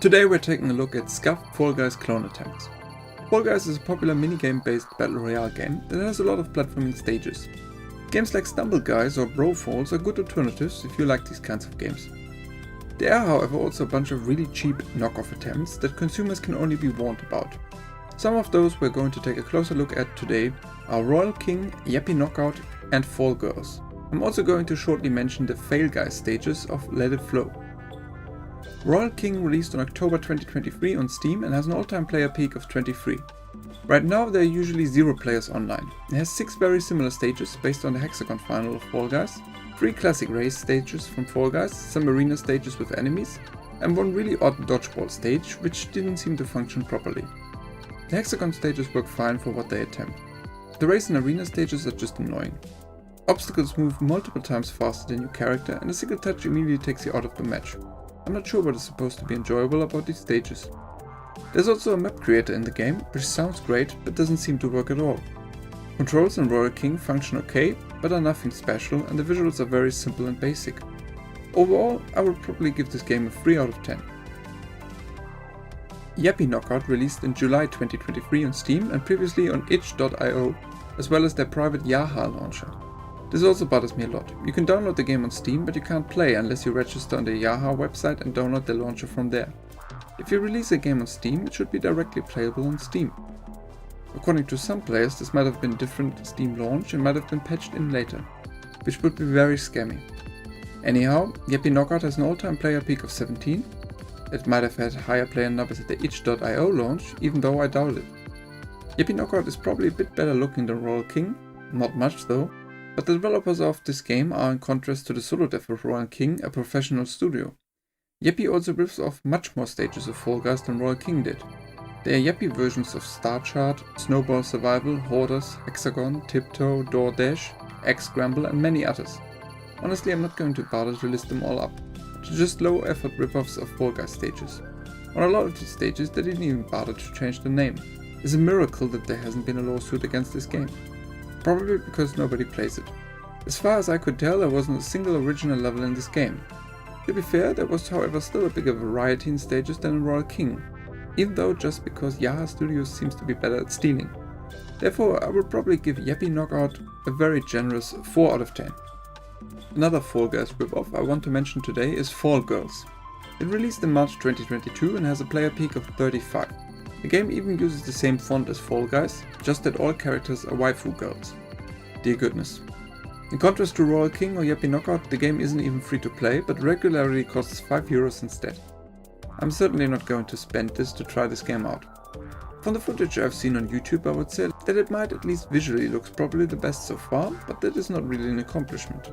Today we're taking a look at Scuffed Fall Guys clone attempts. Fall Guys is a popular minigame based battle royale game that has a lot of platforming stages. Games like Stumble Guys or Bro Falls are good alternatives if you like these kinds of games. There are however also a bunch of really cheap knockoff attempts that consumers can only be warned about. Some of those we're going to take a closer look at today are Royale King, Yappie Knockout and Fall Girls. I'm also going to shortly mention the Fail Guys stages of Let It Flow. Royale King released on October 2023 on Steam and has an all-time player peak of 23. Right now there are usually 0 players online. It has 6 very similar stages based on the hexagon final of Fall Guys, 3 classic race stages from Fall Guys, some arena stages with enemies, and 1 really odd dodgeball stage which didn't seem to function properly. The hexagon stages work fine for what they attempt. The race and arena stages are just annoying. Obstacles move multiple times faster than your character and a single touch immediately takes you out of the match. I'm not sure what is supposed to be enjoyable about these stages. There's also a map creator in the game, which sounds great but doesn't seem to work at all. Controls in Royale King function okay, but are nothing special and the visuals are very simple and basic. Overall, I would probably give this game a 3 out of 10. Yappie Knockout released in July 2023 on Steam and previously on itch.io, as well as their private Yaha launcher. This also bothers me a lot. You can download the game on Steam, but you can't play unless you register on the Yaha website and download the launcher from there. If you release a game on Steam, it should be directly playable on Steam. According to some players, this might have been a different Steam launch and might have been patched in later, which would be very scammy. Anyhow, Yappie Knockout has an all-time player peak of 17. It might have had higher player numbers at the itch.io launch, even though I doubt it. Yappie Knockout is probably a bit better looking than Royale King, not much though. But the developers of this game are, in contrast to the solo dev of Royale King, a professional studio. Yappie also rips off much more stages of Fall Guys than Royale King did. There are Yappie versions of Star Chart, Snowball Survival, Hoarders, Hexagon, Tiptoe, Door Dash, Egg Scramble and many others. Honestly, I'm not going to bother to list them all up. They're just low effort rip-offs of Fall Guys stages. On a lot of these stages they didn't even bother to change the name. It's a miracle that there hasn't been a lawsuit against this game. Probably because nobody plays it. As far as I could tell, there wasn't a single original level in this game. To be fair, there was however still a bigger variety in stages than in Royale King, even though just because Yaha Studios seems to be better at stealing. Therefore, I would probably give Yappie Knockout a very generous 4 out of 10. Another Fall Guys rip-off I want to mention today is Fall Girls. It released in March 2022 and has a player peak of 35. The game even uses the same font as Fall Guys, just that all characters are waifu girls. Dear goodness. In contrast to Royale King or Yappie Knockout, the game isn't even free to play, but regularly costs €5 instead. I'm certainly not going to spend this to try this game out. From the footage I've seen on YouTube, I would say that it might at least visually looks probably the best so far, but that is not really an accomplishment.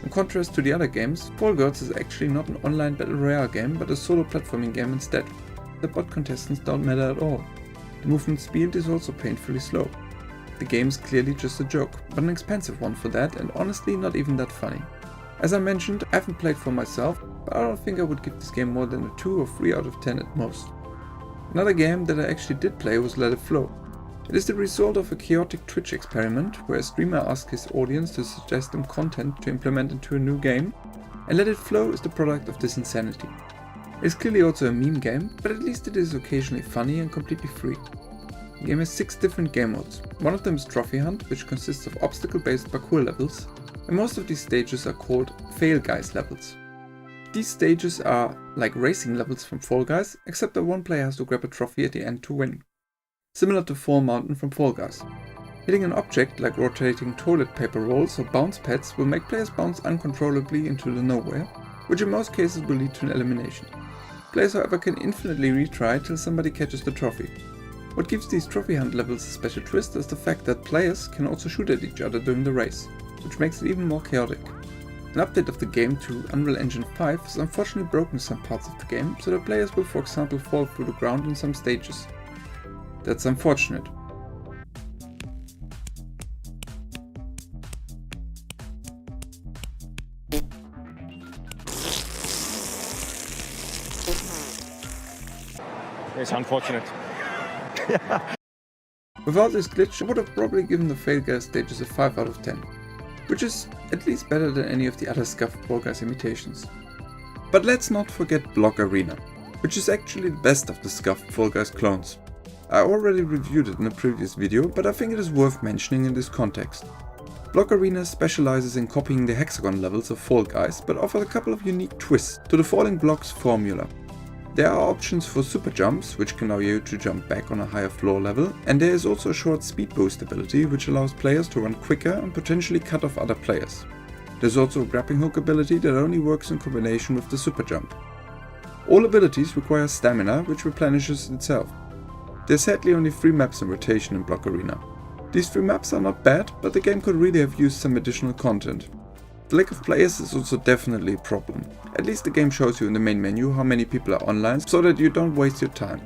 In contrast to the other games, Fall Girls is actually not an online battle royale game, but a solo platforming game instead. The bot contestants don't matter at all. The movement speed is also painfully slow. The game is clearly just a joke, but an expensive one for that and honestly not even that funny. As I mentioned, I haven't played for myself, but I don't think I would give this game more than a 2 or 3 out of 10 at most. Another game that I actually did play was Let It Flow. It is the result of a chaotic Twitch experiment where a streamer asked his audience to suggest them content to implement into a new game, and Let It Flow is the product of this insanity. It is clearly also a meme game, but at least it is occasionally funny and completely free. The game has 6 different game modes. One of them is Trophy Hunt, which consists of obstacle-based parkour levels, and most of these stages are called Fail Guys levels. These stages are like racing levels from Fall Guys, except that one player has to grab a trophy at the end to win. Similar to Fall Mountain from Fall Guys. Hitting an object like rotating toilet paper rolls or bounce pads will make players bounce uncontrollably into the nowhere, which in most cases will lead to an elimination. Players however can infinitely retry till somebody catches the trophy. What gives these trophy hunt levels a special twist is the fact that players can also shoot at each other during the race, which makes it even more chaotic. An update of the game to Unreal Engine 5 has unfortunately broken some parts of the game, so that players will for example fall through the ground in some stages. That's unfortunate. It's unfortunate. Without this glitch, I would have probably given the Fail Guys stages a 5 out of 10, which is at least better than any of the other Scuffed Fall Guys imitations. But let's not forget Block Arena. which is actually the best of the Scuffed Fall Guys clones. I already reviewed it in a previous video, but I think it is worth mentioning in this context. Block Arena specializes in copying the hexagon levels of Fall Guys, but offers a couple of unique twists to the falling blocks formula. There are options for super jumps, which can allow you to jump back on a higher floor level, and there is also a short speed boost ability, which allows players to run quicker and potentially cut off other players. There's also a grappling hook ability that only works in combination with the super jump. All abilities require stamina, which replenishes itself. There's sadly only 3 maps in rotation in Block Arena. These 3 maps are not bad, but the game could really have used some additional content. The lack of players is also definitely a problem. At least the game shows you in the main menu how many people are online, so that you don't waste your time.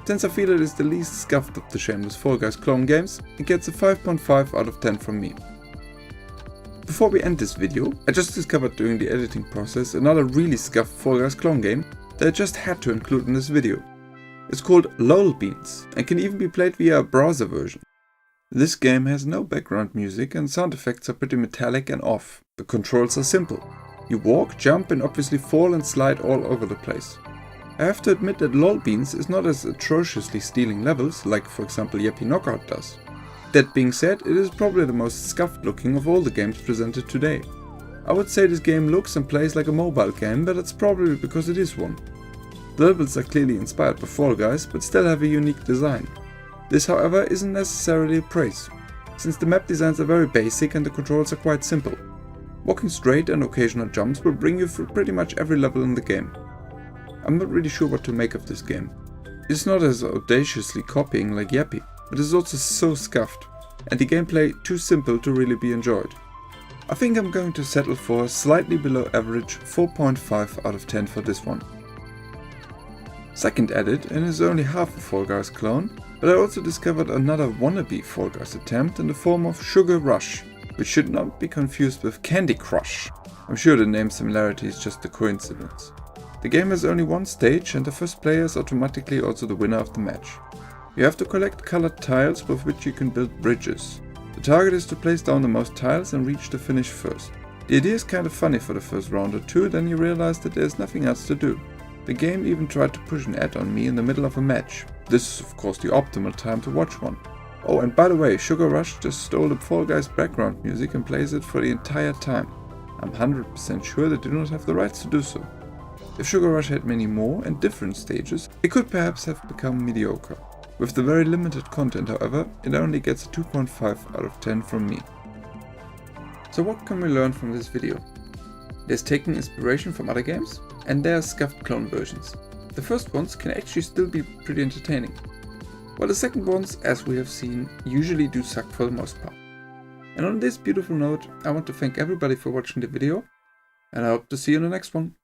Since I feel it is the least scuffed of the shameless Fall Guys clone games, it gets a 5.5 out of 10 from me. Before we end this video, I just discovered during the editing process another really scuffed Fall Guys clone game that I just had to include in this video. It's called LoLBeans and can even be played via a browser version. This game has no background music and sound effects are pretty metallic and off. The controls are simple. You walk, jump and obviously fall and slide all over the place. I have to admit that LoLBeans is not as atrociously stealing levels like for example Yappie Knockout does. That being said, it is probably the most scuffed looking of all the games presented today. I would say this game looks and plays like a mobile game, but that's probably because it is one. The levels are clearly inspired by Fall Guys, but still have a unique design. This however isn't necessarily a praise, since the map designs are very basic and the controls are quite simple. Walking straight and occasional jumps will bring you through pretty much every level in the game. I'm not really sure what to make of this game. It's not as audaciously copying like Yappie, but it's also so scuffed, and the gameplay too simple to really be enjoyed. I think I'm going to settle for a slightly below average 4.5 out of 10 for this one. Second added, and is only half a Fall Guys clone, but I also discovered another wannabe Fall Guys attempt in the form of Sugar Rush, which should not be confused with Candy Crush. I'm sure the name similarity is just a coincidence. The game has only one stage and the first player is automatically also the winner of the match. You have to collect colored tiles with which you can build bridges. The target is to place down the most tiles and reach the finish first. The idea is kind of funny for the first round or two, then you realize that there's nothing else to do. The game even tried to push an ad on me in the middle of a match. This is of course the optimal time to watch one. Oh, and by the way, Sugar Rush just stole the Fall Guys background music and plays it for the entire time. I'm 100% sure they do not have the rights to do so. If Sugar Rush had many more and different stages, it could perhaps have become mediocre. With the very limited content however, it only gets a 2.5 out of 10 from me. So what can we learn from this video? There's taking inspiration from other games, and there are scuffed clone versions. The first ones can actually still be pretty entertaining, while the second ones, as we have seen, usually do suck for the most part. And on this beautiful note, I want to thank everybody for watching the video, and I hope to see you in the next one.